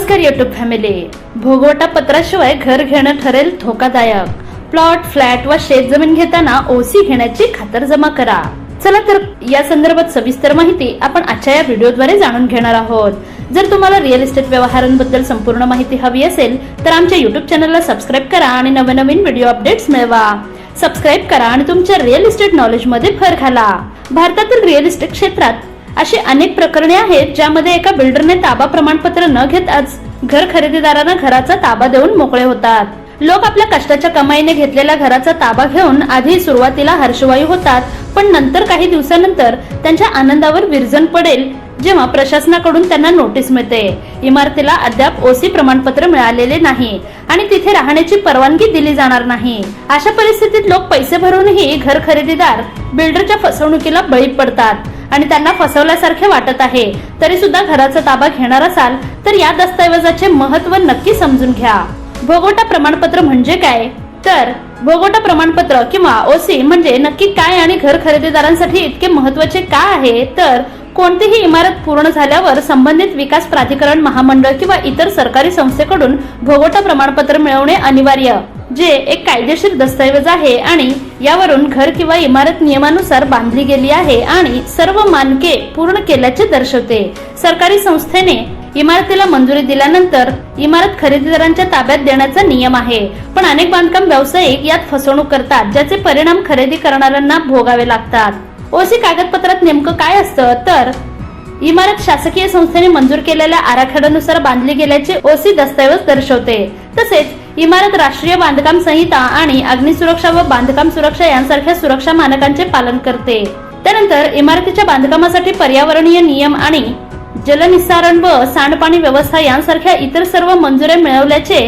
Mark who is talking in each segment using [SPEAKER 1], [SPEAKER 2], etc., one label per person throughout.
[SPEAKER 1] नमस्कार YouTube family. भोगवटा पत्राशिवाय घर घेणं ठरेल धोकादायक. प्लॉट, फ्लॅट व शेतजमीन घेताना ओसी घेण्याची खातरजमा करा. चला तर या संदर्भात सविस्तर माहिती आपण आजच्या या व्हिडिओद्वारे जाणून घेणार आहोत. जर तुम्हाला रिअल इस्टेट व्यवहारांबद्दल संपूर्ण माहिती हवी असेल तर आमच्या यूट्यूब चॅनलला सबस्क्राईब करा आणि नवनवीन व्हिडिओ अपडेट्स मिळवा. सबस्क्राईब करा आणि तुमच्या रिअल इस्टेट नॉलेज मध्ये भर घाला. भारतातील रिअल इस्टेट क्षेत्रात अशी अनेक प्रकरणे आहेत ज्यामध्ये एका बिल्डरने ताबा प्रमाणपत्र न घेताच घर खरेदीदारांना घराचा ताबा देऊन मोकळे होतात. लोक आपल्या कष्टाच्या कमाईने घेतलेल्या घराचा ताबा घेऊन आधी सुरुवातीला हर्षवायू होतात, पण नंतर काही दिवसानंतर त्यांच्या आनंदावर विरजण पडेल जेव्हा प्रशासनाकडून त्यांना नोटीस मिळते. इमारतीला अद्याप ओसी प्रमाणपत्र मिळालेले नाही आणि तिथे राहण्याची परवानगी दिली जाणार नाही. अशा परिस्थितीत लोक पैसे भरूनही घर खरेदीदार बिल्डरच्या फसवणुकीला बळी पडतात आणि त्यांना फसवल्यासारखे वाटत आहे. तरी सुद्धा घराचा ताबा घेणार असाल तर या दस्तऐवजाचे महत्त्व नक्की समजून घ्या. भोगवटा प्रमाणपत्र म्हणजे काय? तर भोगवटा प्रमाणपत्र किंवा ओसी म्हणजे नक्की काय आणि घर खरेदीदारांसाठी इतके महत्त्वाचे का आहे? तर कोणतीही इमारत पूर्ण झाल्यावर संबंधित विकास प्राधिकरण, महामंडळ किंवा इतर सरकारी संस्थेकडून भोगवटा प्रमाणपत्र मिळवणे अनिवार्य, जे एक कायदेशीर दस्तऐवज आहे आणि यावरून घर किंवा इमारत नियमानुसार बांधली गेली आहे आणि सर्व मानके पूर्ण केल्याचे दर्शवते. सरकारी संस्थेने इमारतीला मंजुरी दिल्यानंतर इमारत खरेदीदारांच्या ताब्यात देण्याचा नियम आहे, पण अनेक बांधकाम व्यावसायिक यात फसवणूक करतात, ज्याचे परिणाम खरेदी करणाऱ्यांना भोगावे लागतात. ओसी कागदपत्रात नेमकं काय असतं? तर इमारत शासकीय संस्थेने मंजूर केलेल्या आराखड्यानुसार बांधली गेल्याचे ओसी दस्तऐवज दर्शवते. तसेच इमारत राष्ट्रीय बांधकाम संहिता आणि अग्निसुरक्षा व बांधकाम सुरक्षा यांसारख्या सुरक्षा मानकांचे पालन करते. त्यानंतर इमारतीच्या बांधकामासाठी पर्यावरणीय नियम आणि जलनिस्सारण व सांडपाणी व्यवस्था यांसारख्या इतर सर्व मंजुऱ्या मिळवल्याचे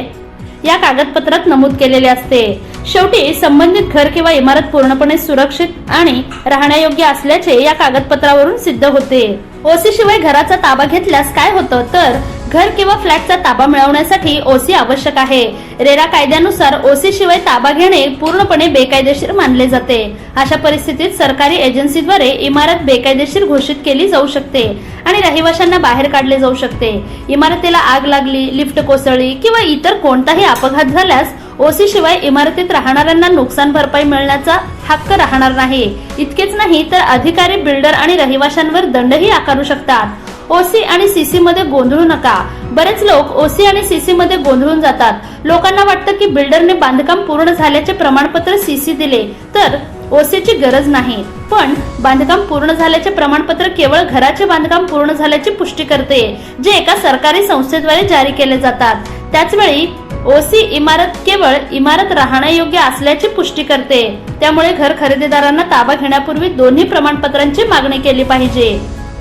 [SPEAKER 1] या कागदपत्रात नमूद केलेले असते. शेवटी संबंधित घर किंवा इमारत पूर्णपणे सुरक्षित आणि राहण्यायोग्य असल्याचे या कागदपत्रावरून सिद्ध होते. ओसी शिवाय घराचा ताबा घेतल्यास काय होतं? तर घर किंवा फ्लॅटचा ताबा मिळवण्यासाठी ओसी आवश्यक आहे. रेरा कायद्यानुसार ओसी शिवाय ताबा घेणे पूर्णपणे बेकायदेशीर मानले जाते. अशा परिस्थितीत सरकारी एजन्सीद्वारे इमारत बेकायदेशीर घोषित केली जाऊ शकते आणि रहिवाशांना बाहेर काढले जाऊ शकते. इमारतीला आग लागली, लिफ्ट कोसळली किंवा इतर कोणताही अपघात झाल्यास ओसी शिवाय इमारतीत राहणाऱ्यांना नुकसान भरपाई मिळण्याचा हक्क राहणार नाही. इतकेच नाही तर अधिकारी, बिल्डर आणि रहिवाशांवर दंडही आकारू शकतात. ओसी आणि सीसी मध्ये गोंधळू नका. बरेच लोक ओसी आणि सीसी मध्ये गोंधळून जातात. लोकांना वाटतं की बिल्डरने बांधकाम पूर्ण झाल्याचे प्रमाणपत्र सीसी दिले तर ओसीची गरज नाही, पण बांधकाम पूर्ण झाल्याचे प्रमाणपत्र केवळ घराचे बांधकाम पूर्ण झाल्याची पुष्टी करते, जे एका सरकारी संस्थेद्वारे जारी केले जातात. त्याचवेळी ओसी इमारत केवळ इमारत राहण्यायोग्य असल्याची पुष्टी करते. त्यामुळे घर खरेदीदारांना ताबा घेण्यापूर्वी दोन्ही प्रमाणपत्रांची मागणी केली पाहिजे.